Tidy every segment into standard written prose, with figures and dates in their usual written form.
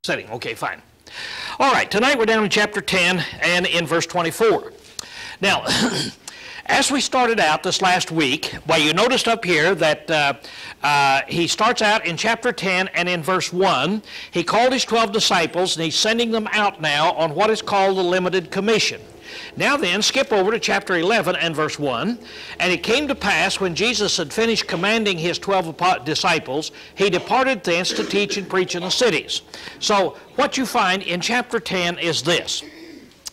Setting. Okay, fine. All right, tonight we're down in chapter 10 and in verse 24. Now, as we started out this last week, well, you noticed up here that he starts out in chapter 10 and in verse 1. He called his 12 disciples, and he's sending them out now on what is called the limited commission. Now then, skip over to chapter 11 and verse 1. And it came to pass, when Jesus had finished commanding his 12 disciples, he departed thence to teach and preach in the cities. So what you find in chapter 10 is this,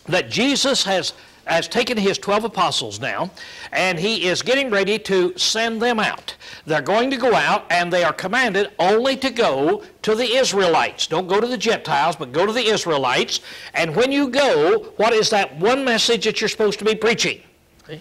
that Jesus has taken his 12 apostles now, and he is getting ready to send them out. They're going to go out, and they are commanded only to go to the Israelites. Don't go to the Gentiles, but go to the Israelites. And when you go, what is that one message that you're supposed to be preaching? Okay.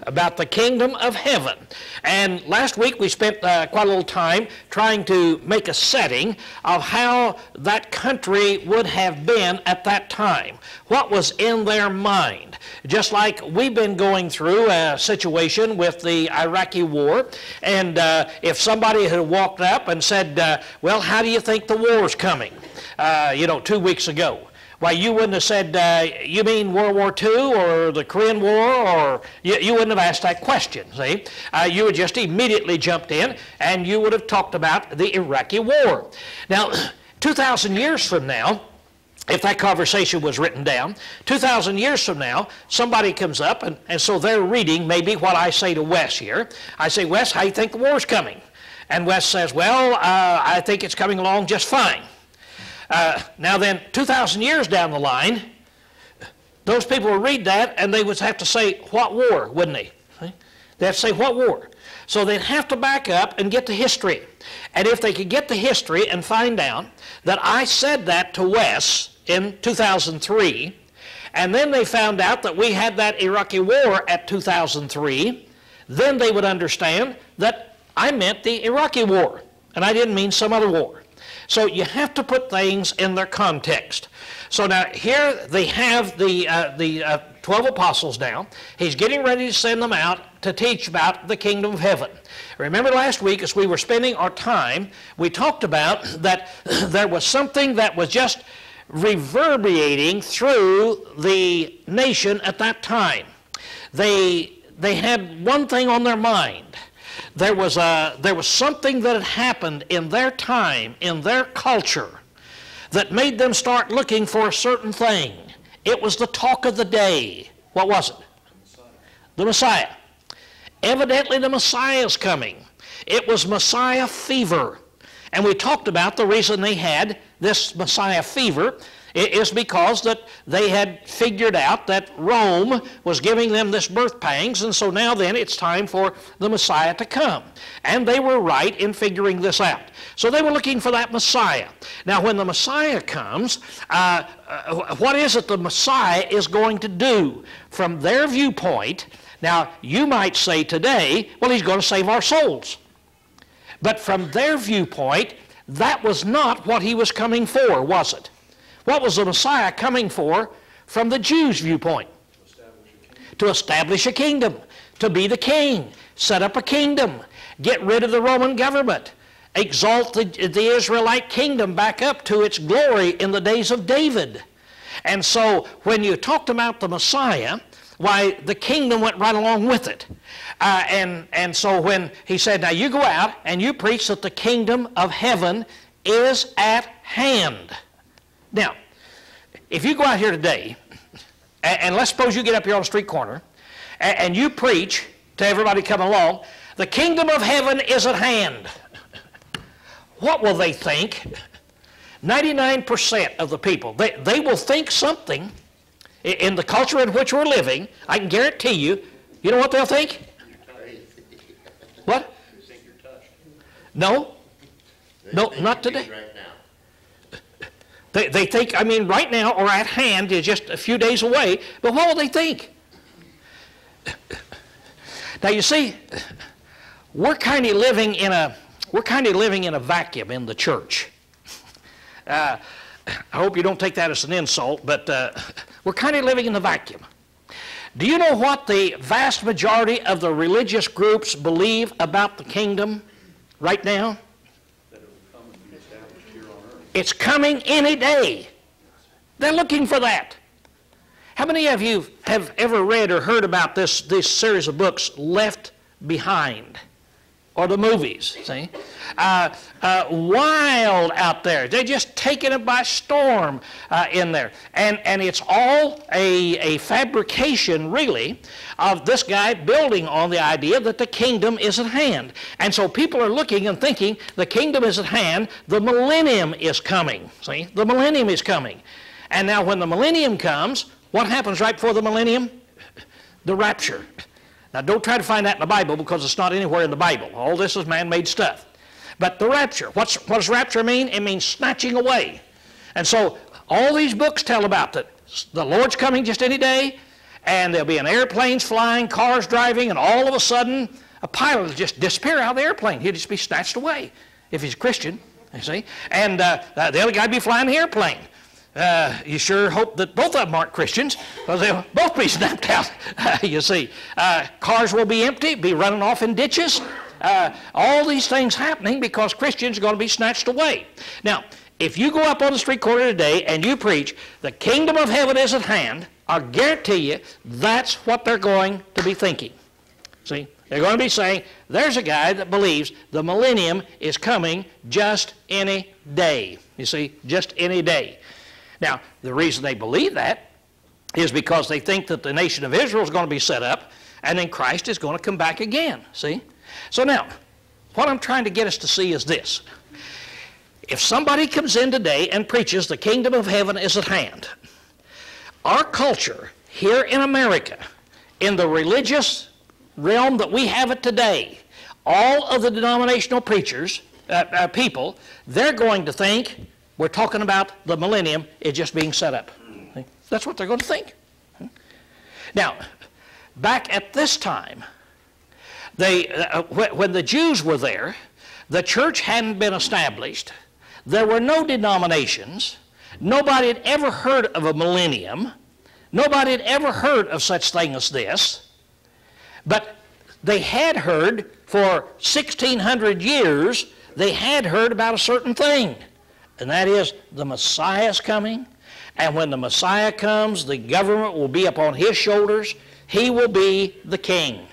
About the kingdom of heaven. And last week we spent quite a little time trying to make a setting of how that country would have been at that time. What was in their mind? Just like we've been going through a situation with the Iraqi war, and if somebody had walked up and said, well, how do you think the war's coming? 2 weeks ago. Why, you wouldn't have said, you mean World War II or the Korean War, or you wouldn't have asked that question, see? You would just immediately jumped in, and you would have talked about the Iraqi war. Now, 2,000 years from now, if that conversation was written down, 2,000 years from now, somebody comes up, and so they're reading maybe what I say to Wes here. I say, Wes, how do you think the war's coming? And Wes says, well, I think it's coming along just fine. Now then, 2,000 years down the line, those people would read that, and they would have to say, what war, wouldn't they? They'd have to say, what war? So they'd have to back up and get the history. And if they could get the history and find out that I said that to Wes in 2003, and then they found out that we had that Iraqi war at 2003, then they would understand that I meant the Iraqi war, and I didn't mean some other war. So you have to put things in their context. So now here they have the 12 apostles now. He's getting ready to send them out to teach about the kingdom of heaven. Remember last week as we were spending our time, we talked about that there was something that was just reverberating through the nation at that time. They had one thing on their mind. There was something that had happened in their time, in their culture, that made them start looking for a certain thing. It was the talk of the day. What was it? The Messiah. Evidently the Messiah is coming. It was Messiah fever. And we talked about the reason they had this Messiah fever is because that they had figured out that Rome was giving them this birth pangs, and so now then it's time for the Messiah to come. And they were right in figuring this out. So they were looking for that Messiah. Now when the Messiah comes, what is it the Messiah is going to do? From their viewpoint, now you might say today, well, he's going to save our souls. But from their viewpoint, that was not what he was coming for, was it? What was the Messiah coming for from the Jews' viewpoint? To establish a kingdom, to be the king, set up a kingdom, get rid of the Roman government, exalt the Israelite kingdom back up to its glory in the days of David. And so when you talked about the Messiah, why, the kingdom went right along with it. And so when he said, now you go out and you preach that the kingdom of heaven is at hand. Now, if you go out here today, and let's suppose you get up here on a street corner, and you preach to everybody coming along, the kingdom of heaven is at hand. What will they think? 99% of the people, they will think something in the culture in which we're living. I can guarantee you, you know what they'll think? What? No. No, not today. They think, I mean, right now or at hand is just a few days away, but what will they think? Now you see, we're kind of living in a vacuum in the church. I hope you don't take that as an insult, but we're kind of living in a vacuum. Do you know what the vast majority of the religious groups believe about the kingdom right now? That it will come and be established here on earth. It's coming any day. They're looking for that. How many of you have ever read or heard about this series of books, Left Behind? Or the movies, see? Wild out there. They're just taking it by storm in there. And it's all a fabrication, really, of this guy building on the idea that the kingdom is at hand. And so people are looking and thinking the kingdom is at hand, the millennium is coming, see? The millennium is coming. And now when the millennium comes, what happens right before the millennium? The rapture. Now, don't try to find that in the Bible because it's not anywhere in the Bible. All this is man-made stuff. But the rapture, what does rapture mean? It means snatching away. And so all these books tell about that. The Lord's coming just any day, and there'll be airplanes flying, cars driving, and all of a sudden a pilot will just disappear out of the airplane. He'll just be snatched away if he's a Christian, you see. And the other guy will be flying the airplane. You sure hope that both of them aren't Christians, because they'll both be snapped out, you see. Cars will be empty, be running off in ditches. All these things happening because Christians are going to be snatched away. Now, if you go up on the street corner today and you preach, the kingdom of heaven is at hand, I'll guarantee you that's what they're going to be thinking. See, they're going to be saying, there's a guy that believes the millennium is coming just any day. You see, just any day. Now, the reason they believe that is because they think that the nation of Israel is going to be set up and then Christ is going to come back again, see? So now, what I'm trying to get us to see is this. If somebody comes in today and preaches the kingdom of heaven is at hand, our culture here in America, in the religious realm that we have it today, all of the denominational preachers, people, they're going to think we're talking about the millennium is just being set up. That's what they're going to think. Now, back at this time, when the Jews were there, the church hadn't been established. There were no denominations. Nobody had ever heard of a millennium. Nobody had ever heard of such thing as this. But they had heard for 1,600 years, they had heard about a certain thing. And that is the Messiah's coming. And when the Messiah comes, the government will be upon his shoulders. He will be the king.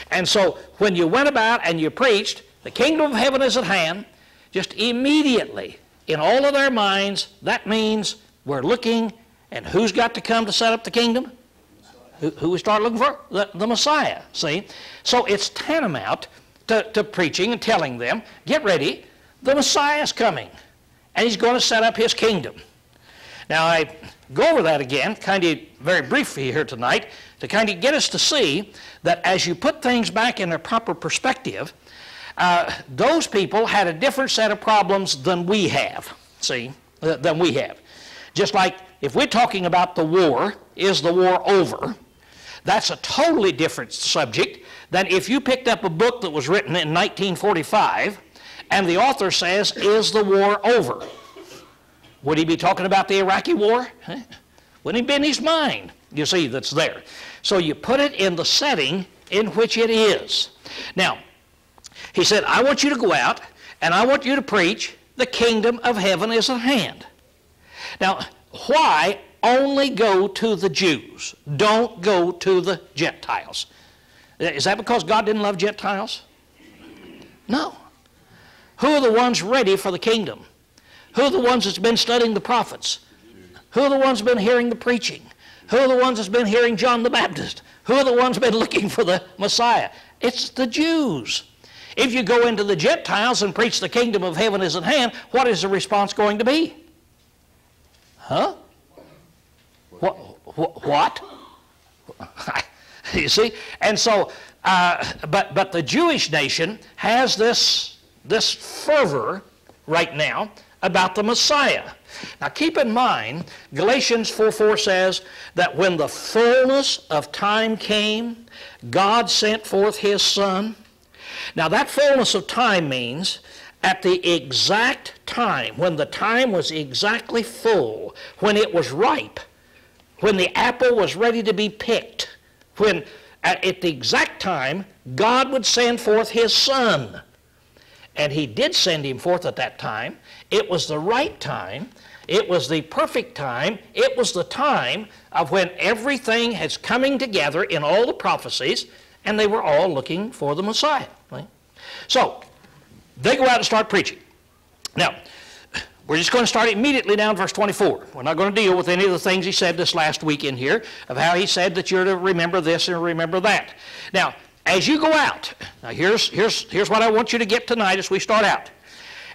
And so when you went about and you preached, the kingdom of heaven is at hand, just immediately, in all of their minds, that means we're looking, and who's got to come to set up the kingdom? Who we start looking for? The Messiah, see? So it's tantamount to preaching and telling them, get ready, the Messiah's coming. And he's going to set up his kingdom. Now, I go over that again, kind of very briefly here tonight, to kind of get us to see that as you put things back in their proper perspective, those people had a different set of problems than we have, see, than we have. Just like if we're talking about the war, is the war over? That's a totally different subject than if you picked up a book that was written in 1945 and the author says, is the war over? Would he be talking about the Iraqi war? Wouldn't it be in his mind, you see, that's there. So you put it in the setting in which it is. Now, he said, I want you to go out and I want you to preach the kingdom of heaven is at hand. Now, why only go to the Jews? Don't go to the Gentiles. Is that because God didn't love Gentiles? No. Who are the ones ready for the kingdom? Who are the ones that's been studying the prophets? Who are the ones that's been hearing the preaching? Who are the ones that's been hearing John the Baptist? Who are the ones that's been looking for the Messiah? It's the Jews. If you go into the Gentiles and preach the kingdom of heaven is at hand, what is the response going to be? Huh? What? You see? And so, but the Jewish nation has this fervor right now about the Messiah. Now keep in mind, Galatians 4:4 says that when the fullness of time came, God sent forth his Son. Now that fullness of time means at the exact time, when the time was exactly full, when it was ripe, when the apple was ready to be picked, when at the exact time God would send forth his Son. and he did send him forth at that time. It was the right time. It was the perfect time. It was the time of when everything is coming together in all the prophecies, and they were all looking for the Messiah. Right? So, they go out and start preaching. Now, we're just going to start immediately now in verse 24. We're not going to deal with any of the things he said this last week in here, of how he said that you're to remember this and remember that. Now, as you go out, now here's what I want you to get tonight as we start out.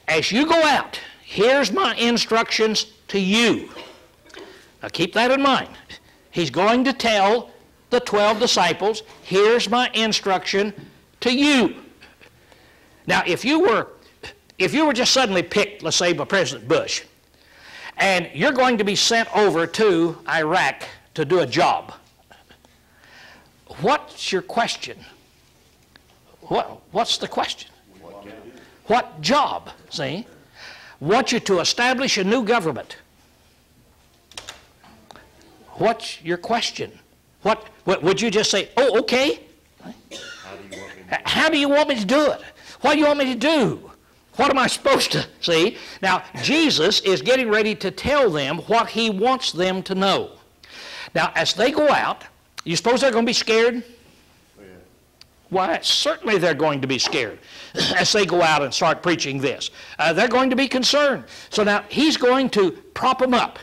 As you go out, here's my instructions to you. Now keep that in mind. He's going to tell the 12 disciples, here's my instruction to you. Now if you were just suddenly picked, let's say by President Bush, and you're going to be sent over to Iraq to do a job, what's your question? What's the question? What job? See? Want you to establish a new government. What's your question? What would you just say, oh, okay? How do you want me to do it? What do you want me to do? What am I supposed to see? Now, Jesus is getting ready to tell them what he wants them to know. Now, as they go out, you suppose they're going to be scared? Why, certainly they're going to be scared as they go out and start preaching this. They're going to be concerned. So now he's going to prop them up.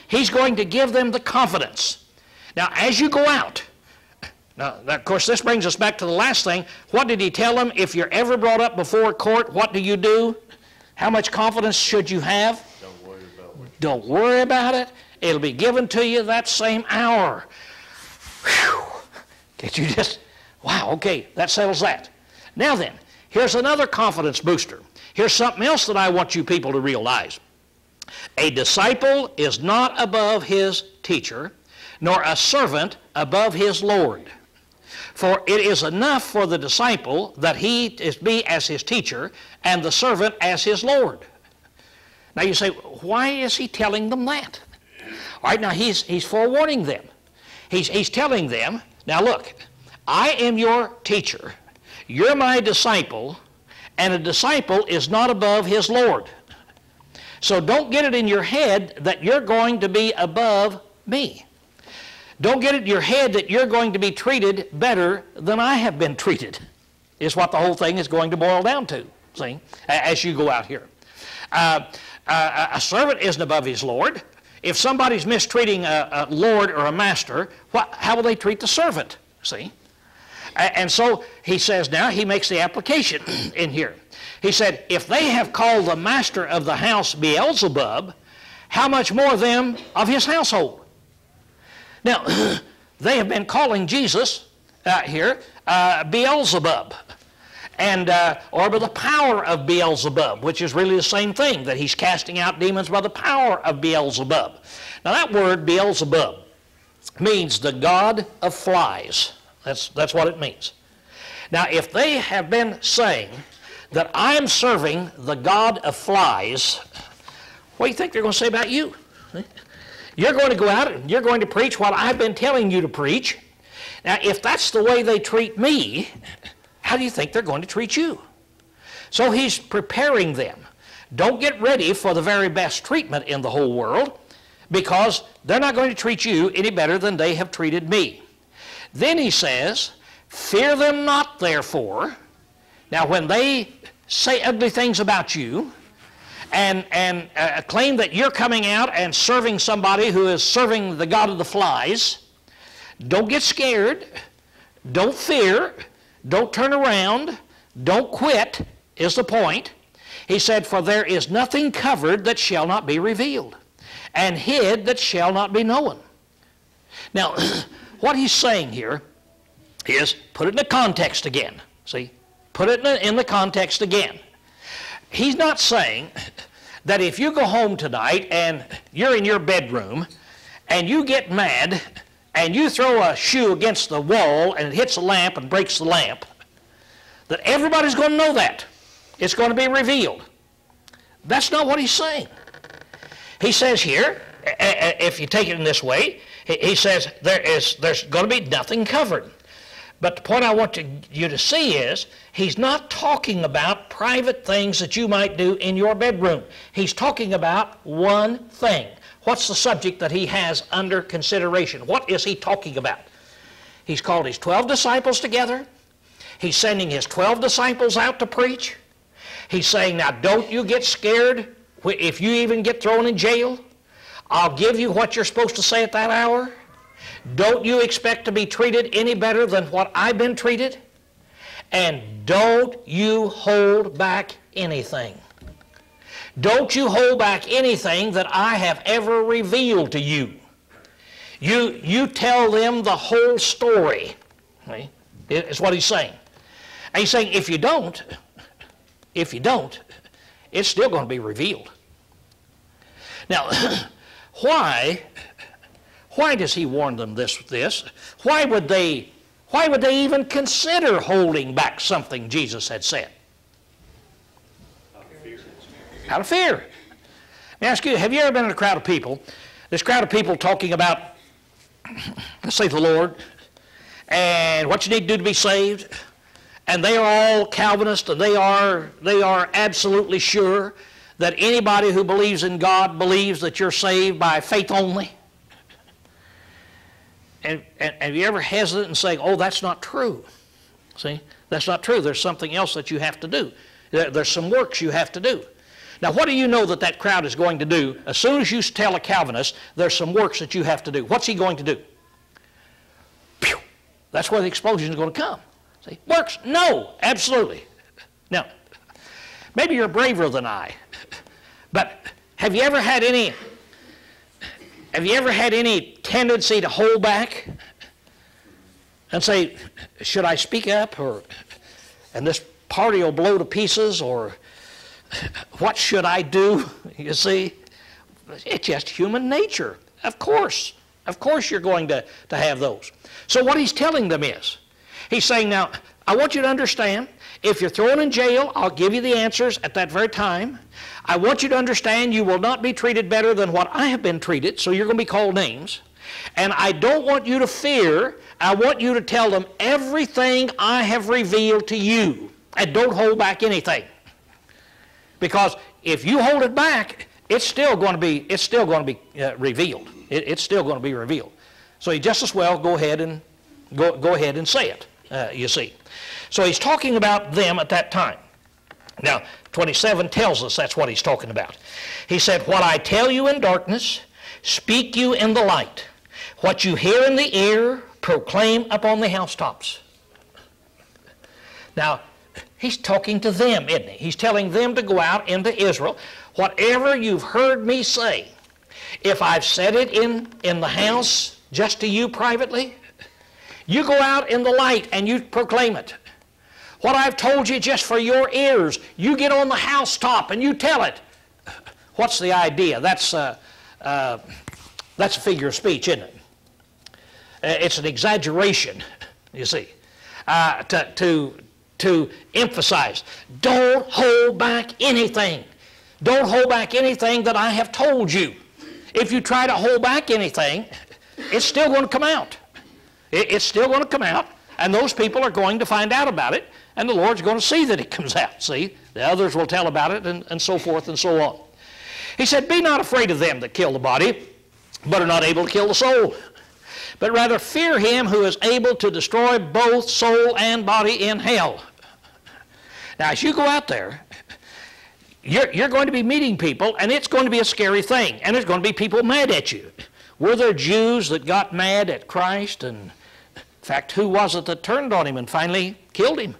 He's going to give them the confidence. Now, as you go out, now, of course, this brings us back to the last thing. What did he tell them? If you're ever brought up before court, what do? How much confidence should you have? Don't worry about it. Don't worry about it. It'll be given to you that same hour. Whew. Can't you just... Wow, okay, that settles that. Now then, here's another confidence booster. Here's something else that I want you people to realize. A disciple is not above his teacher, nor a servant above his Lord. For it is enough for the disciple that he be as his teacher, and the servant as his Lord. Now you say, why is he telling them that? All right, now he's forewarning them. He's telling them, now look, I am your teacher, you're my disciple, and a disciple is not above his Lord. So don't get it in your head that you're going to be above me. Don't get it in your head that you're going to be treated better than I have been treated, is what the whole thing is going to boil down to, see, as you go out here. A servant isn't above his Lord. If somebody's mistreating a Lord or a master, how will they treat the servant, see? And so he says now, he makes the application in here. He said, if they have called the master of the house Beelzebub, how much more them of his household? Now, they have been calling Jesus here Beelzebub, and or by the power of Beelzebub, which is really the same thing, that he's casting out demons by the power of Beelzebub. Now that word Beelzebub means the god of flies. That's what it means. Now, if they have been saying that I'm serving the god of flies, what do you think they're going to say about you? You're going to go out and you're going to preach what I've been telling you to preach. Now, if that's the way they treat me, how do you think they're going to treat you? So he's preparing them. Don't get ready for the very best treatment in the whole world, because they're not going to treat you any better than they have treated me. Then he says, fear them not, therefore. Now, when they say ugly things about you and claim that you're coming out and serving somebody who is serving the god of the flies, don't get scared, don't fear, don't turn around, don't quit, is the point. He said, for there is nothing covered that shall not be revealed, and hid that shall not be known. Now, what he's saying here is, put it in the context again. See? Put it in the context again. He's not saying that if you go home tonight and you're in your bedroom and you get mad and you throw a shoe against the wall and it hits a lamp and breaks the lamp, that everybody's going to know that. It's going to be revealed. That's not what he's saying. He says here, if you take it in this way, he says there's going to be nothing covered. But the point I want you to see is, he's not talking about private things that you might do in your bedroom. He's talking about one thing. What's the subject that he has under consideration? What is he talking about? He's called his 12 disciples together. He's sending his 12 disciples out to preach. He's saying, now don't you get scared if you even get thrown in jail. I'll give you what you're supposed to say at that hour. Don't you expect to be treated any better than what I've been treated? And don't you hold back anything. Don't you hold back anything that I have ever revealed to you. You tell them the whole story. See? Is what he's saying. And he's saying, if you don't, it's still going to be revealed. Now, why does he warn them this? Why would they even consider holding back something Jesus had said? Out of fear. Let me ask you, have you ever been in a crowd of people, this crowd of people talking about, let's say, the Lord, and what you need to do to be saved, and they are all Calvinists, and they are absolutely sure that anybody who believes in God believes that you're saved by faith only? And have you ever hesitant in saying, oh, that's not true? See, that's not true. There's something else that you have to do. There's some works you have to do. Now, what do you know that crowd is going to do? As soon as you tell a Calvinist there's some works that you have to do, what's he going to do? Pew! That's where the explosion is going to come. See, works? No, absolutely. Now, maybe you're braver than I, but have you ever had any tendency to hold back and say, should I speak up, and this party will blow to pieces, or what should I do? You see, it's just human nature. Of course you're going to have those. So what he's telling them is, he's saying, now, I want you to understand, if you're thrown in jail, I'll give you the answers at that very time. I want you to understand you will not be treated better than what I have been treated, so you're going to be called names. And I don't want you to fear. I want you to tell them everything I have revealed to you, and don't hold back anything. Because if you hold it back, it's still going to be revealed. It's still going to be revealed. So you just as well go ahead and say it. You see. So he's talking about them at that time. Now, 27 tells us that's what he's talking about. He said, what I tell you in darkness, speak you in the light. What you hear in the ear, proclaim upon the housetops. Now, he's talking to them, isn't he? He's telling them to go out into Israel. Whatever you've heard me say, if I've said it in the house just to you privately, you go out in the light and you proclaim it. What I've told you just for your ears, you get on the housetop and you tell it. What's the idea? That's a figure of speech, isn't it? It's an exaggeration, you see, to emphasize. Don't hold back anything. Don't hold back anything that I have told you. If you try to hold back anything, it's still going to come out. It's still going to come out, and those people are going to find out about it, and the Lord's going to see that it comes out. See, the others will tell about it, and so forth and so on. He said, be not afraid of them that kill the body, but are not able to kill the soul, but rather fear him who is able to destroy both soul and body in hell. Now, as you go out there, you're going to be meeting people, and it's going to be a scary thing, and there's going to be people mad at you. Were there Jews that got mad at Christ? And in fact, who was it that turned on him and finally killed him?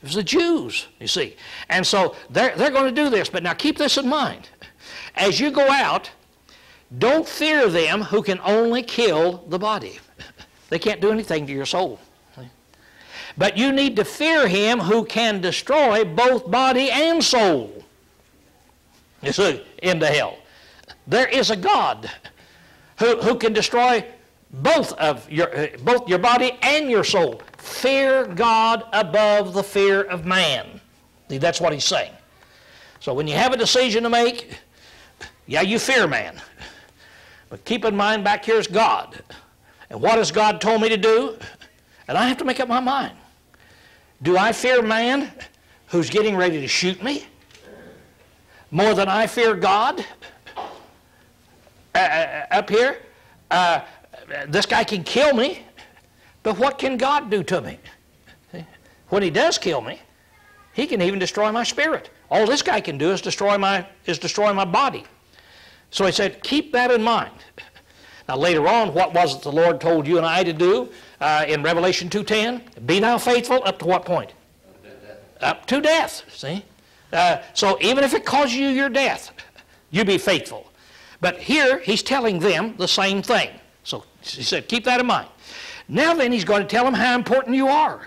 It was the Jews, you see. And so they're going to do this. But now keep this in mind. As you go out, don't fear them who can only kill the body. They can't do anything to your soul. But you need to fear him who can destroy both body and soul. You see, into hell. There is a God who can destroy both your body and your soul. Fear God above the fear of man. See, that's what he's saying. So when you have a decision to make, yeah, you fear man. But keep in mind, back here is God. And what has God told me to do? And I have to make up my mind. Do I fear man who's getting ready to shoot me more than I fear God? Up here, this guy can kill me, but what can God do to me? When he does kill me, he can even destroy my spirit. All this guy can do is destroy my body. So he said, keep that in mind. Now later on, what was it the Lord told you and I to do in Revelation 2:10? Be thou faithful up to what point? Up to death, see? So even if it causes you your death, you be faithful. But here, he's telling them the same thing. So he said, keep that in mind. Now then, he's going to tell them how important you are.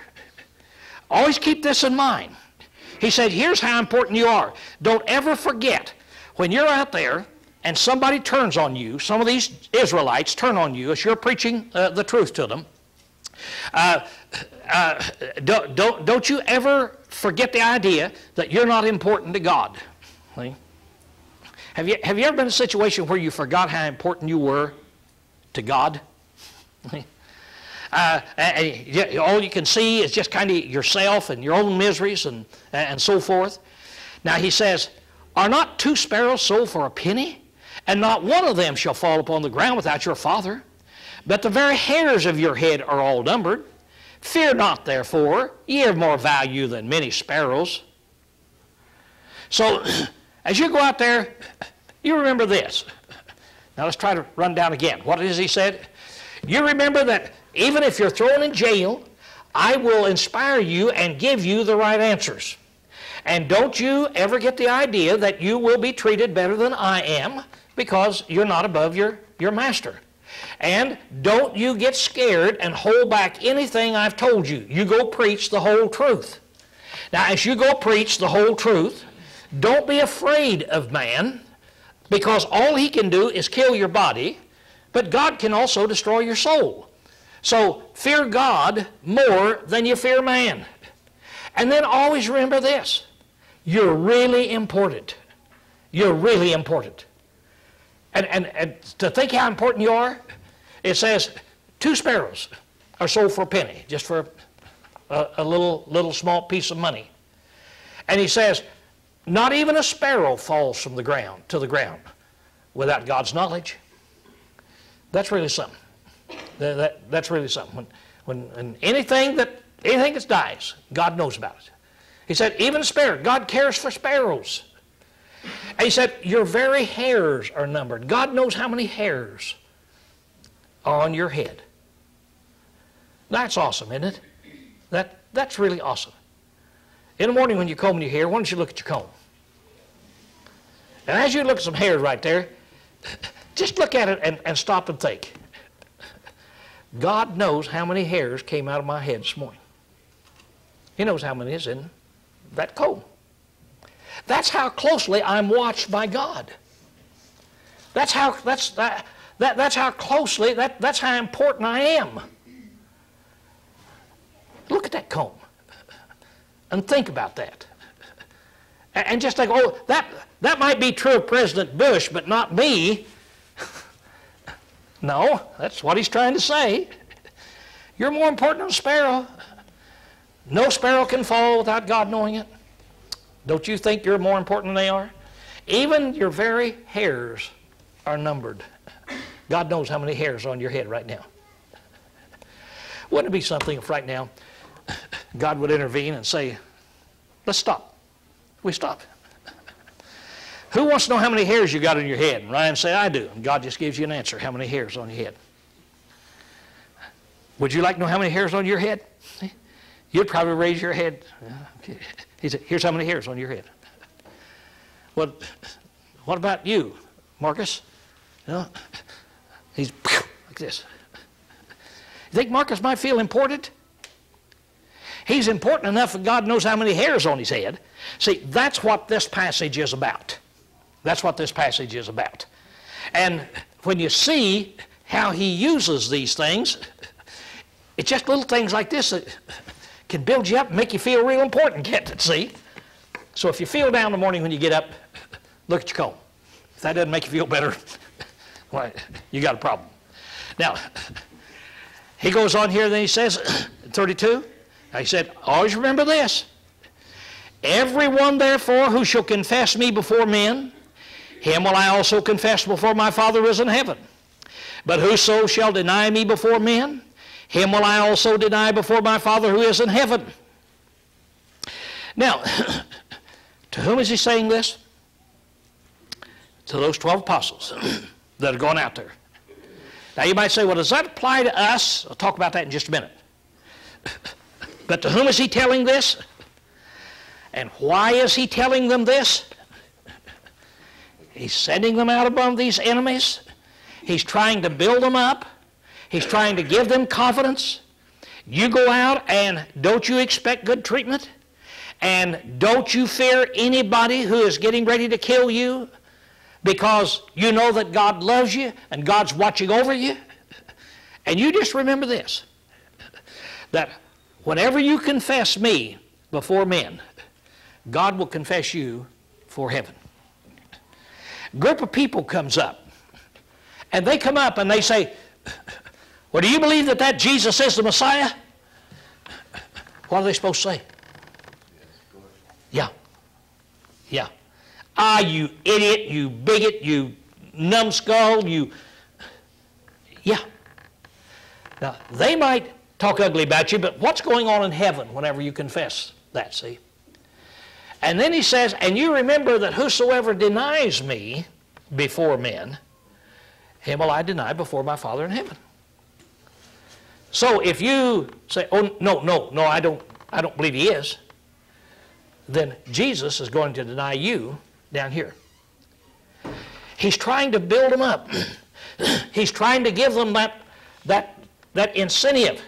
Always keep this in mind. He said, here's how important you are. Don't ever forget, when you're out there and somebody turns on you, some of these Israelites turn on you as you're preaching the truth to them, don't you ever forget the idea that you're not important to God. See? Have you ever been in a situation where you forgot how important you were to God? All you can see is just kind of yourself and your own miseries and so forth. Now he says, are not 2 sparrows sold for a penny? And not one of them shall fall upon the ground without your Father. But the very hairs of your head are all numbered. Fear not, therefore, ye have more value than many sparrows. So, as you go out there, you remember this. Now let's try to run down again. What is he said? You remember that even if you're thrown in jail, I will inspire you and give you the right answers. And don't you ever get the idea that you will be treated better than I am because you're not above your master. And don't you get scared and hold back anything I've told you. You go preach the whole truth. Now, as you go preach the whole truth, don't be afraid of man, because all he can do is kill your body, but God can also destroy your soul. So fear God more than you fear man. And then always remember this. You're really important. You're really important. And to think how important you are, it says 2 sparrows are sold for a penny, just for a little small piece of money. And he says, not even a sparrow falls from the ground to the ground without God's knowledge. That's really something. That's really something. When anything that dies, God knows about it. He said, even a sparrow, God cares for sparrows. And he said, your very hairs are numbered. God knows how many hairs are on your head. That's awesome, isn't it? That's really awesome. In the morning when you comb your hair, why don't you look at your comb? And as you look at some hairs right there, just look at it and stop and think. God knows how many hairs came out of my head this morning. He knows how many is in that comb. That's how closely I'm watched by God. That's how closely, that's how important I am. Look at that comb and think about that. And just think, oh, that might be true of President Bush, but not me. No, that's what he's trying to say. You're more important than a sparrow. No sparrow can fall without God knowing it. Don't you think you're more important than they are? Even your very hairs are numbered. God knows how many hairs are on your head right now. Wouldn't it be something if right now God would intervene and say, let's stop. We stop. Who wants to know how many hairs you got on your head? And Ryan say, I do. And God just gives you an answer, how many hairs on your head. Would you like to know how many hairs on your head? You'd probably raise your head. Okay. He said, here's how many hairs on your head. What about you, Marcus? You know, he's like this. You think Marcus might feel important? He's important enough that God knows how many hairs on his head. See, that's what this passage is about. That's what this passage is about. And when you see how he uses these things, it's just little things like this that can build you up and make you feel real important, can't it? See? So if you feel down in the morning when you get up, look at your comb. If that doesn't make you feel better, well, you got a problem. Now, He goes on here, then he says, 32, he said, always remember this. Everyone, therefore, who shall confess me before men, him will I also confess before my Father who is in heaven. But whoso shall deny me before men, him will I also deny before my Father who is in heaven. Now, to whom is he saying this? To those 12 apostles that are going out there. Now you might say, well, does that apply to us? I'll talk about that in just a minute. But to whom is he telling this? And why is he telling them this? He's sending them out among these enemies. He's trying to build them up. He's trying to give them confidence. You go out and don't you expect good treatment? And don't you fear anybody who is getting ready to kill you, because you know that God loves you and God's watching over you. And you just remember this, that whenever you confess me before men, God will confess you for heaven. A group of people comes up, and they come up and they say, well, do you believe that that Jesus is the Messiah? What are they supposed to say? Yeah. Yeah. Ah, you idiot, you bigot, you numbskull, you... Yeah. Now, they might talk ugly about you, but what's going on in heaven whenever you confess that, see? And then he says, and you remember that whosoever denies me before men, him will I deny before my Father in heaven. So if you say, oh, no, I don't believe he is, then Jesus is going to deny you down here. He's trying to build them up. He's trying to give them that incentive.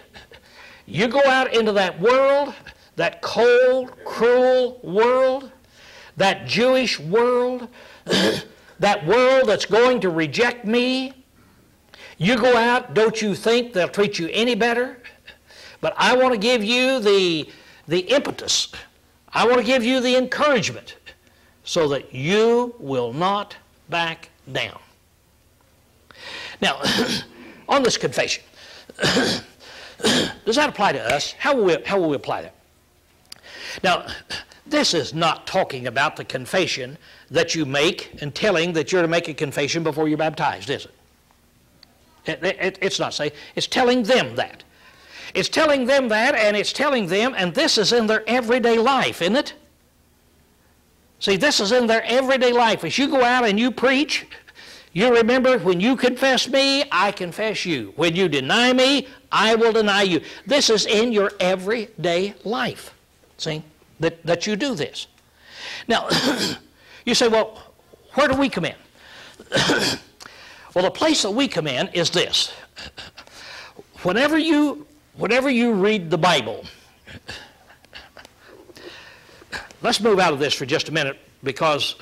You go out into that world, that cold, cruel world, that Jewish world, that world that's going to reject me. You go out, don't you think they'll treat you any better? But I want to give you the impetus. I want to give you the encouragement so that you will not back down. Now, on this confession, does that apply to us? How will we apply that? Now, this is not talking about the confession that you make and telling that you're to make a confession before you're baptized, is it? It's not saying. It's telling them that. It's telling them that, and it's telling them, and this is in their everyday life, isn't it? See, this is in their everyday life. As you go out and you preach, you remember, when you confess me, I confess you. When you deny me, I will deny you. This is in your everyday life, see, that you do this. Now, you say, well, where do we come in? Well, the place that we come in is this. Whenever you read the Bible, let's move out of this for just a minute, because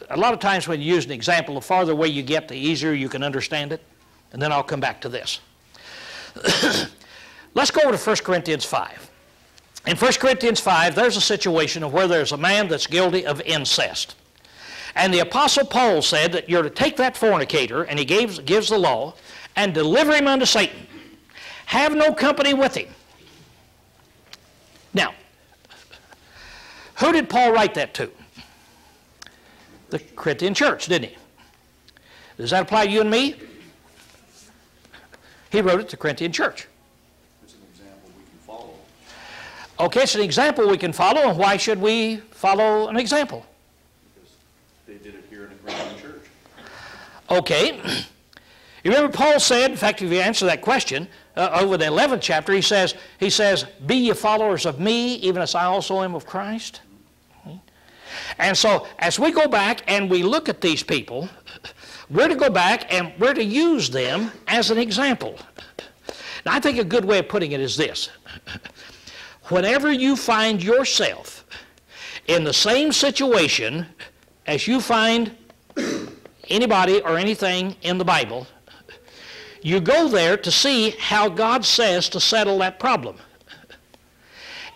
a lot of times when you use an example, the farther away you get, the easier you can understand it. And then I'll come back to this. Let's go over to 1 Corinthians 5. In 1 Corinthians 5, there's a situation of where there's a man that's guilty of incest. And the Apostle Paul said that you're to take that fornicator, and he gives the law, and deliver him unto Satan. Have no company with him. Now, who did Paul write that to? The Corinthian church, didn't he? Does that apply to you and me? He wrote it to the Corinthian church. It's an example we can follow. Okay, it's an example we can follow, and why should we follow an example? Because they did it here in the Corinthian church. Okay. You remember Paul said, in fact, if you answer that question, over the 11th chapter, he says, be ye followers of me, even as I also am of Christ. And so, as we go back and we look at these people, we're to go back and we're to use them as an example. Now, I think a good way of putting it is this. Whenever you find yourself in the same situation as you find anybody or anything in the Bible, you go there to see how God says to settle that problem.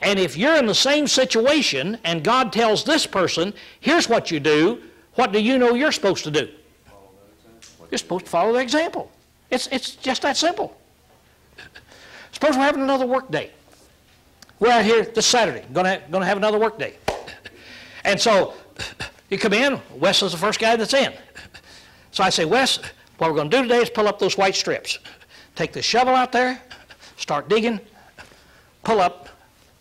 And if you're in the same situation and God tells this person, here's what you do, what do you know you're supposed to do? You're supposed to follow the example. It's just that simple. Suppose we're having another work day. We're out here this Saturday, going to have another work day. And so you come in, Wes is the first guy that's in. So I say, Wes, what we're going to do today is pull up those white strips. Take the shovel out there, start digging, pull up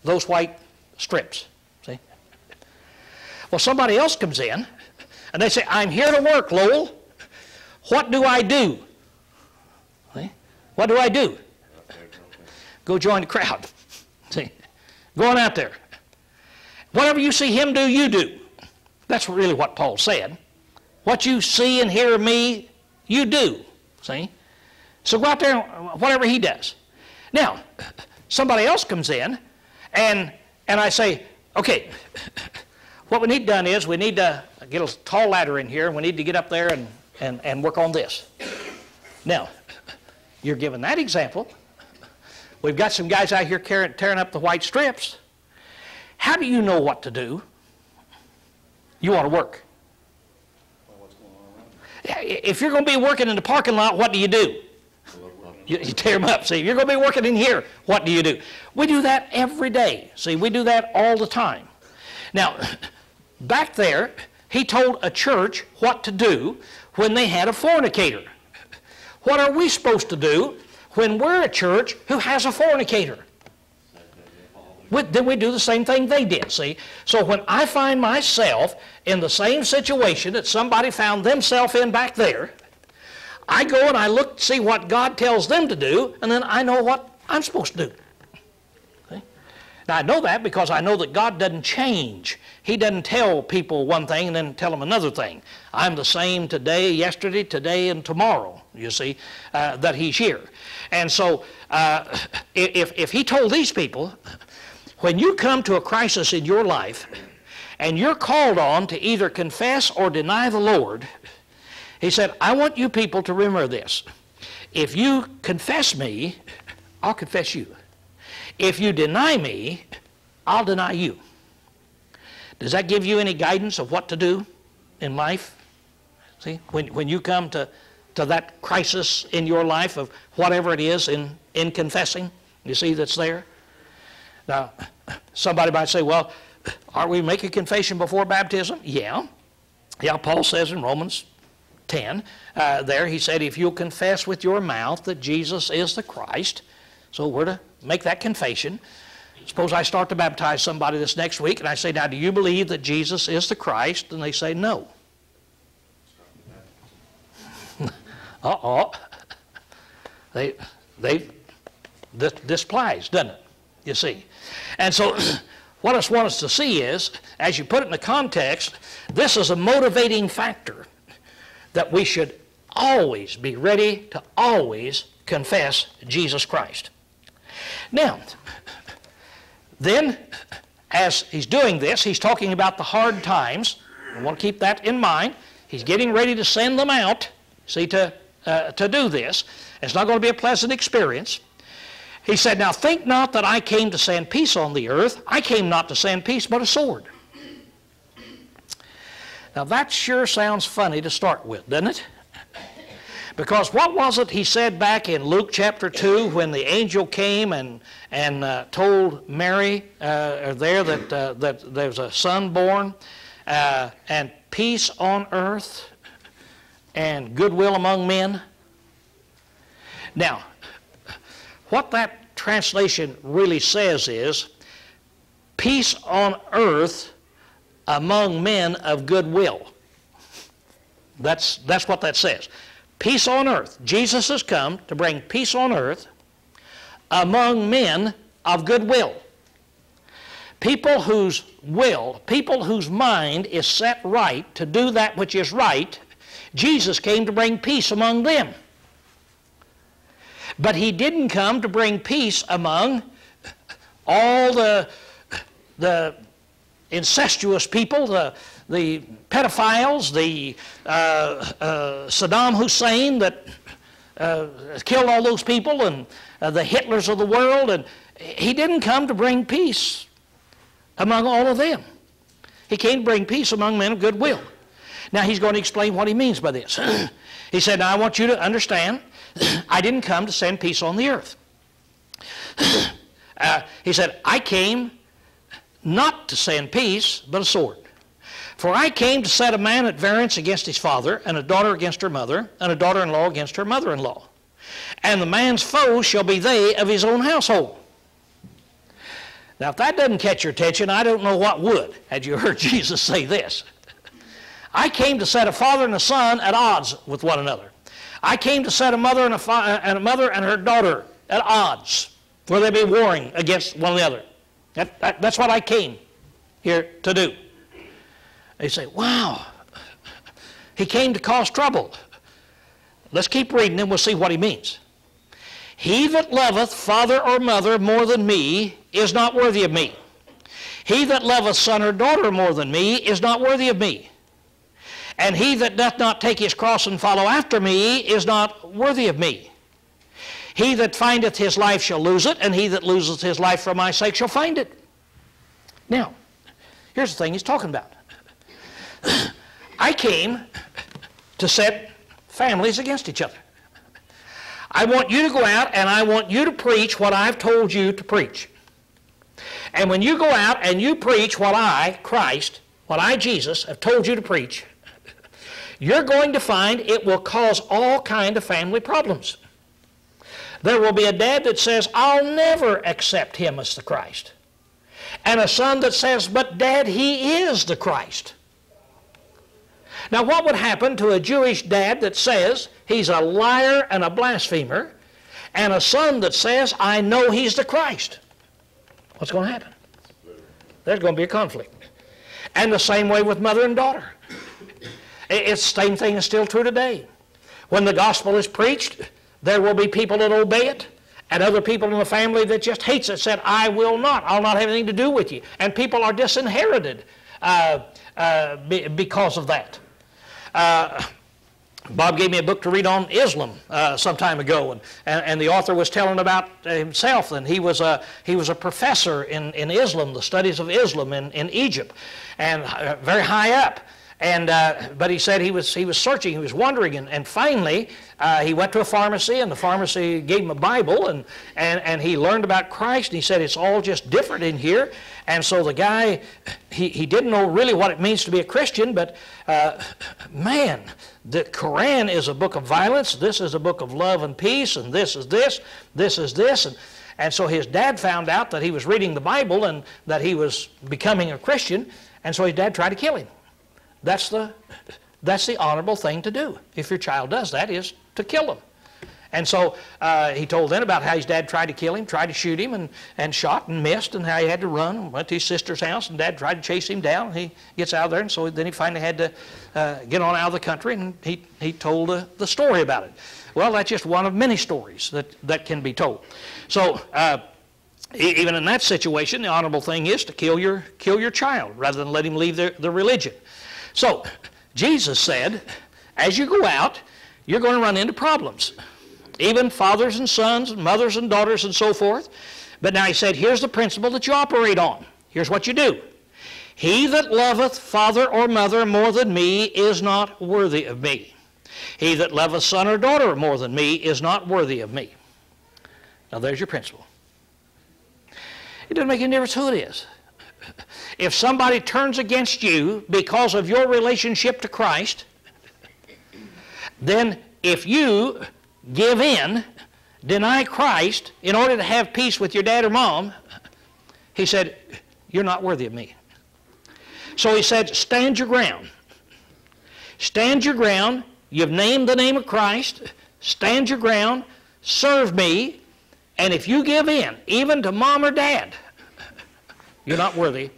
those white strips. See? Well, somebody else comes in, and they say, I'm here to work, Lowell. What do I do? See? What do I do? Go join the crowd. See? Going out there. Whatever you see him do, you do. That's really what Paul said. What you see and hear of me, you do. See? So go out there and whatever he does. Now, somebody else comes in, and I say, okay, what we need done is we need to get a tall ladder in here, and we need to get up there and work on this. Now, you're given that example. We've got some guys out here tearing up the white strips. How do you know what to do? You want to work. If you're going to be working in the parking lot, what do? You tear them up. See, if you're going to be working in here, what do you do? We do that every day. See, we do that all the time. Now, back there, he told a church what to do when they had a fornicator. What are we supposed to do when we're a church who has a fornicator? Then we do the same thing they did, see? So when I find myself in the same situation that somebody found themselves in back there, I go and I look to see what God tells them to do, and then I know what I'm supposed to do. See? Now I know that because I know that God doesn't change. He doesn't tell people one thing and then tell them another thing. I'm the same today, yesterday, today, and tomorrow, you see, that He's here. And so if He told these people, when you come to a crisis in your life and you're called on to either confess or deny the Lord, He said, I want you people to remember this. If you confess me, I'll confess you. If you deny me, I'll deny you. Does that give you any guidance of what to do in life? See, when you come to that crisis in your life of whatever it is in confessing, you see that's there? Now, somebody might say, well, are we making confession before baptism? Yeah. Yeah, Paul says in Romans 10, there he said, if you'll confess with your mouth that Jesus is the Christ, so we're to make that confession. Suppose I start to baptize somebody this next week, and I say, now, do you believe that Jesus is the Christ? And they say, no. This applies, doesn't it? You see. And so what I want us to see is, as you put it in the context, this is a motivating factor that we should always be ready to always confess Jesus Christ. Now, then, as he's doing this, he's talking about the hard times. I want to keep that in mind. He's getting ready to send them out, see, to do this. It's not going to be a pleasant experience. He said, now think not that I came to send peace on the earth. I came not to send peace, but a sword. Now that sure sounds funny to start with, doesn't it? Because what was it he said back in Luke chapter 2 when the angel came and told Mary there that there's a son born and peace on earth and goodwill among men? Now, what that translation really says is peace on earth among men of goodwill. That's what that says. Peace on earth. Jesus has come to bring peace on earth among men of goodwill. People whose will, people whose mind is set right to do that which is right, Jesus came to bring peace among them. But he didn't come to bring peace among all the incestuous people, the pedophiles, the Saddam Hussein that killed all those people, and the Hitlers of the world. And he didn't come to bring peace among all of them. He came to bring peace among men of goodwill. Now he's going to explain what he means by this. He said, now I want you to understand, I didn't come to send peace on the earth. He said, I came not to send peace, but a sword. For I came to set a man at variance against his father, and a daughter against her mother, and a daughter-in-law against her mother-in-law. And the man's foes shall be they of his own household. Now, if that doesn't catch your attention, I don't know what would, had you heard Jesus say this. I came to set a father and a son at odds with one another. I came to set a mother and a mother and her daughter at odds, where they be warring against one another. That's what I came here to do. They say, wow, he came to cause trouble. Let's keep reading and we'll see what he means. He that loveth father or mother more than me is not worthy of me. He that loveth son or daughter more than me is not worthy of me. And he that doth not take his cross and follow after me is not worthy of me. He that findeth his life shall lose it, and he that loseth his life for my sake shall find it. Now, here's the thing he's talking about. I came to set families against each other. I want you to go out and I want you to preach what I've told you to preach. And when you go out and you preach what I, Christ, what I, Jesus, have told you to preach, you're going to find it will cause all kind of family problems. There will be a dad that says, I'll never accept him as the Christ. And a son that says, but Dad, he is the Christ. Now, what would happen to a Jewish dad that says he's a liar and a blasphemer, and a son that says, I know he's the Christ? What's going to happen? There's going to be a conflict. And the same way with mother and daughter. It's the same thing is still true today. When the gospel is preached, there will be people that obey it, and other people in the family that just hates it, said, I'll not have anything to do with you. And people are disinherited because of that. Bob gave me a book to read on Islam some time ago, and the author was telling about himself, and he was a professor in Islam, the studies of Islam in Egypt, and very high up. And but he said he was searching, he was wondering, and finally he went to a pharmacy, and the pharmacy gave him a Bible, and he learned about Christ, and he said it's all just different in here. And so the guy, he didn't know really what it means to be a Christian, but man, the Quran is a book of violence, this is a book of love and peace, and this is this is this. And so his dad found out that he was reading the Bible and that he was becoming a Christian, and so his dad tried to kill him. That's the honorable thing to do. If your child does that, is to kill him. And so he told then about how his dad tried to kill him, tried to shoot him, and shot and missed, and how he had to run, went to his sister's house, and Dad tried to chase him down. He gets out of there, and so then he finally had to get on out of the country, and he told the story about it. Well, that's just one of many stories that can be told. So even in that situation, the honorable thing is to kill your child rather than let him leave the religion. So Jesus said, as you go out, you're going to run into problems. Even fathers and sons, and mothers and daughters, and so forth. But now he said, here's the principle that you operate on. Here's what you do. He that loveth father or mother more than me is not worthy of me. He that loveth son or daughter more than me is not worthy of me. Now there's your principle. It doesn't make any difference who it is. If somebody turns against you because of your relationship to Christ, then if you give in, deny Christ in order to have peace with your dad or mom, he said, you're not worthy of me. So he said, stand your ground. Stand your ground. You've named the name of Christ. Stand your ground. Serve me. And if you give in, even to mom or dad, you're not worthy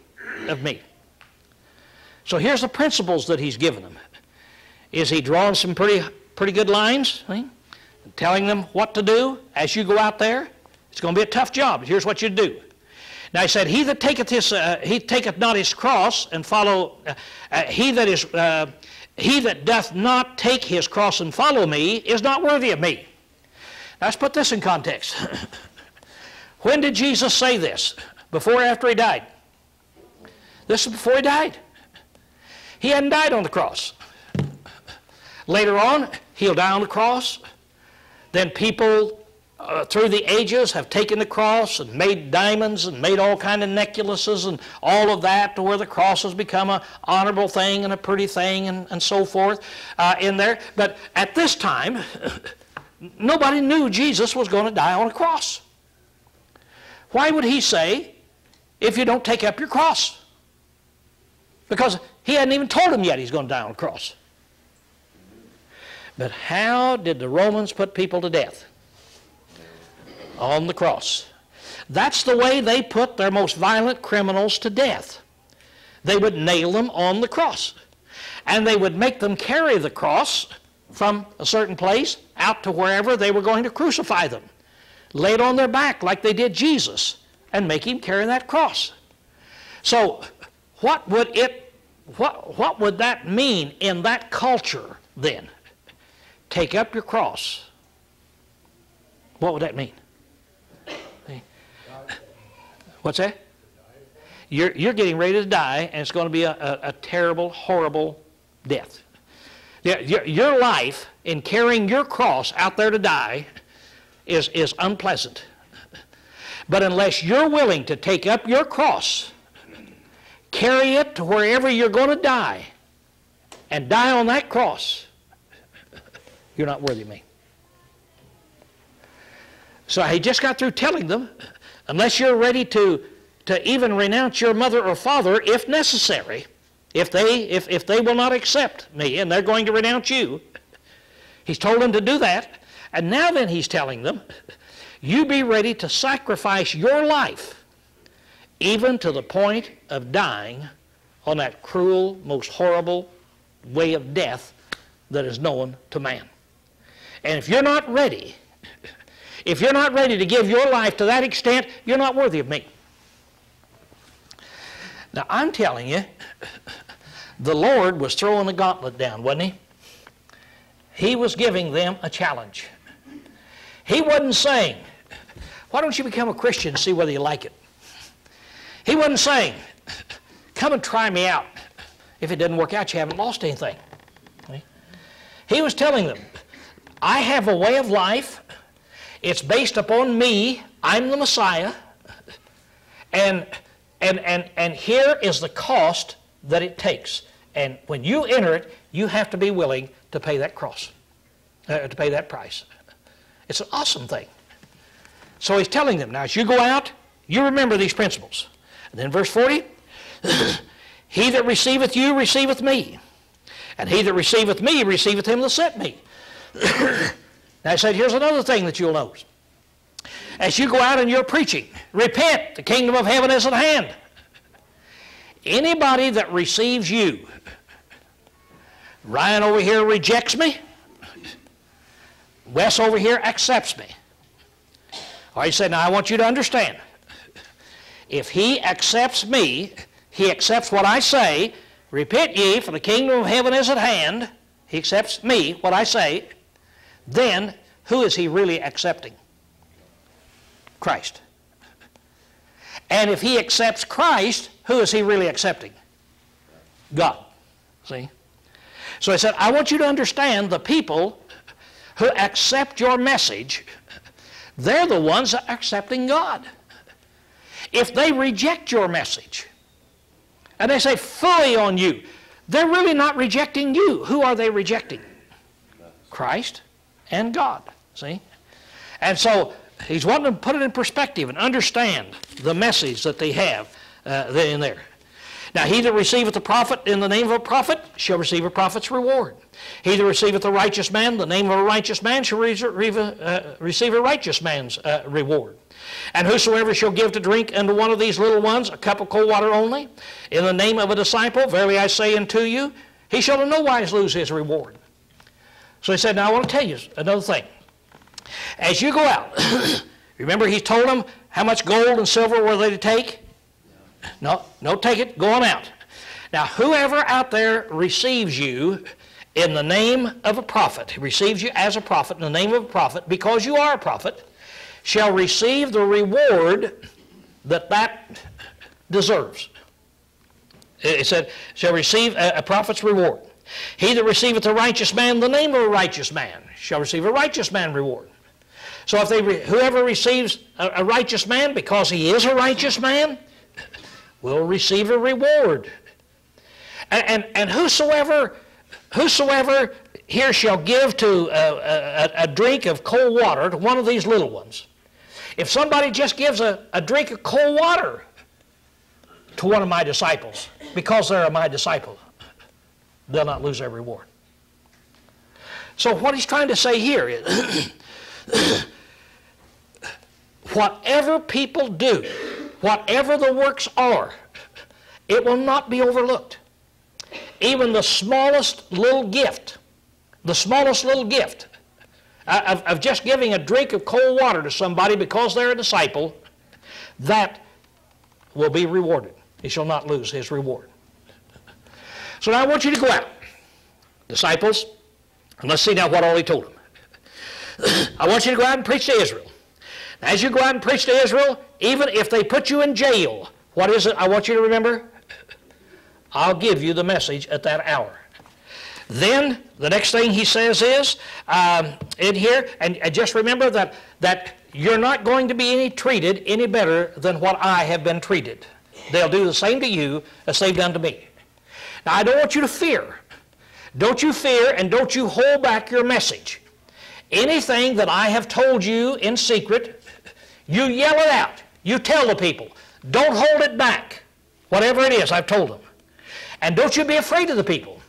of me. So here's the principles that he's given them. Is he drawing some pretty good lines, telling them what to do as you go out there? It's going to be a tough job. Here's what you do. Now he said, he that taketh not his cross and follow, he that doth not take his cross and follow me is not worthy of me. Now let's put this in context. When did Jesus say this? Before or after he died? This is before he died. He hadn't died on the cross. Later on, he'll die on the cross. Then people through the ages have taken the cross and made diamonds and made all kind of necklaces and all of that to where the cross has become an honorable thing and a pretty thing and so forth in there. But at this time, nobody knew Jesus was going to die on a cross. Why would he say, if you don't take up your cross? Because he hadn't even told them yet he's going to die on a cross. But how did the Romans put people to death? On the cross. That's the way they put their most violent criminals to death. They would nail them on the cross. And they would make them carry the cross from a certain place out to wherever they were going to crucify them. Lay it on their back like they did Jesus and make him carry that cross. So what would that mean in that culture then? Take up your cross. What would that mean? What's that? You're getting ready to die, and it's going to be a terrible, horrible death. Your life in carrying your cross out there to die is unpleasant. But unless you're willing to take up your cross, carry it to wherever you're going to die, and die on that cross, you're not worthy of me. So he just got through telling them, unless you're ready to even renounce your mother or father, if necessary, if they will not accept me and they're going to renounce you, he's told them to do that. And now then he's telling them, you be ready to sacrifice your life, even to the point of dying on that cruel, most horrible way of death that is known to man. And if you're not ready to give your life to that extent, you're not worthy of me. Now, I'm telling you, the Lord was throwing the gauntlet down, wasn't he? He was giving them a challenge. He wasn't saying, why don't you become a Christian and see whether you like it? He wasn't saying, come and try me out. If it doesn't work out, you haven't lost anything. He was telling them, I have a way of life. It's based upon me. I'm the Messiah. And here is the cost that it takes. And when you enter it, you have to be willing to pay that cross, to pay that price. It's an awesome thing. So he's telling them, now as you go out, you remember these principles. And then verse 40, he that receiveth you receiveth me. And he that receiveth me receiveth him that sent me. Now I said, here's another thing that you'll notice. As you go out and you're preaching, repent, the kingdom of heaven is at hand. Anybody that receives you, Ryan over here rejects me, Wes over here accepts me. Or he said, now I want you to understand, if he accepts me, he accepts what I say, repent ye, for the kingdom of heaven is at hand, he accepts me, what I say, then who is he really accepting? Christ. And if he accepts Christ, who is he really accepting? God. See? So he said, I want you to understand the people who accept your message, they're the ones that are accepting God. If they reject your message, and they say, fully on you, they're really not rejecting you. Who are they rejecting? Christ and God. See? And so he's wanting to put it in perspective and understand the message that they have in there. Now, he that receiveth a prophet in the name of a prophet shall receive a prophet's reward. He that receiveth a righteous man in the name of a righteous man shall receive a righteous man's reward. And whosoever shall give to drink unto one of these little ones a cup of cold water only, in the name of a disciple, verily I say unto you, he shall in no wise lose his reward. So he said, now I want to tell you another thing. As you go out, remember he told them how much gold and silver were they to take? No, take it, go on out. Now whoever out there receives you in the name of a prophet, receives you as a prophet in the name of a prophet, because you are a prophet, shall receive the reward that deserves. It said, shall receive a prophet's reward. He that receiveth a righteous man in the name of a righteous man shall receive a righteous man reward. So if whoever receives a righteous man, because he is a righteous man, will receive a reward. And whosoever here shall give to a drink of cold water to one of these little ones. If somebody just gives a drink of cold water to one of my disciples, because they're my disciple, they'll not lose their reward. So what he's trying to say here is, whatever people do, whatever the works are, it will not be overlooked. Even the smallest little gift of just giving a drink of cold water to somebody because they're a disciple, that will be rewarded. He shall not lose his reward. So now I want you to go out, disciples, and let's see now what all he told them. I want you to go out and preach to Israel. Now, as you go out and preach to Israel, even if they put you in jail, what is it I want you to remember? I'll give you the message at that hour. Then the next thing he says is in here, and just remember that you're not going to be treated any better than what I have been treated. They'll do the same to you as they've done to me. Now I don't want you to fear. Don't you fear, and don't you hold back your message. Anything that I have told you in secret, you yell it out. You tell the people. Don't hold it back. Whatever it is I've told them. And don't you be afraid of the people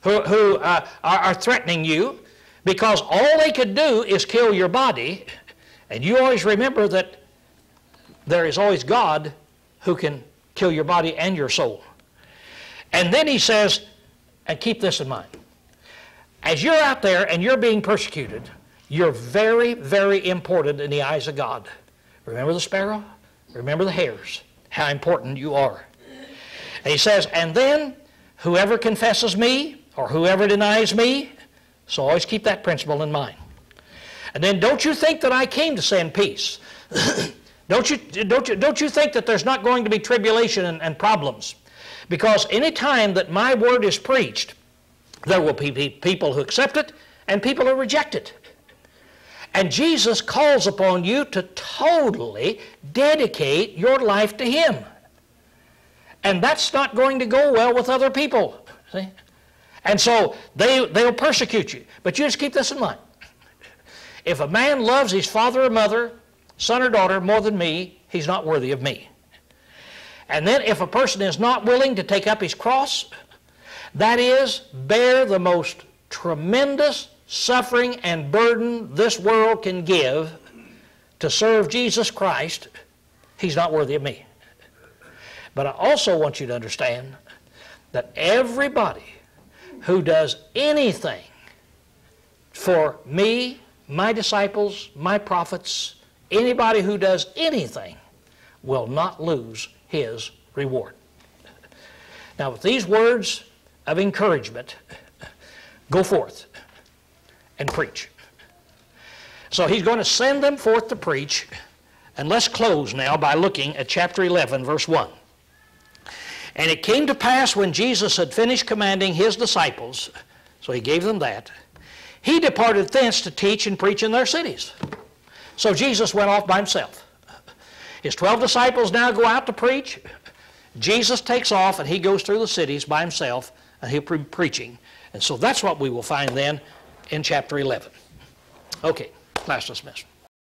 who are threatening you, because all they could do is kill your body. And you always remember that there is always God who can kill your body and your soul. And then he says, and keep this in mind, as you're out there and you're being persecuted, you're very, very important in the eyes of God. Remember the sparrow? Remember the hairs, how important you are. And he says, and then whoever confesses me or whoever denies me, so always keep that principle in mind. And then don't you think that I came to send peace. Don't you think that there's not going to be tribulation and problems. Because any time that my word is preached, there will be people who accept it and people who reject it. And Jesus calls upon you to totally dedicate your life to Him. And that's not going to go well with other people. See? And so they'll persecute you. But you just keep this in mind. If a man loves his father or mother, son or daughter more than me, he's not worthy of me. And then if a person is not willing to take up his cross, that is, bear the most tremendous suffering and burden this world can give to serve Jesus Christ, he's not worthy of me. But I also want you to understand that everybody who does anything for me, my disciples, my prophets, anybody who does anything will not lose his reward. Now, with these words of encouragement, go forth and preach. So he's going to send them forth to preach, and let's close now by looking at chapter 11, verse 1. And it came to pass when Jesus had finished commanding his disciples, so he gave them that, he departed thence to teach and preach in their cities. So Jesus went off by himself. His 12 disciples now go out to preach. Jesus takes off and he goes through the cities by himself and he'll be preaching. And so that's what we will find then in chapter 11. Okay, class dismissed.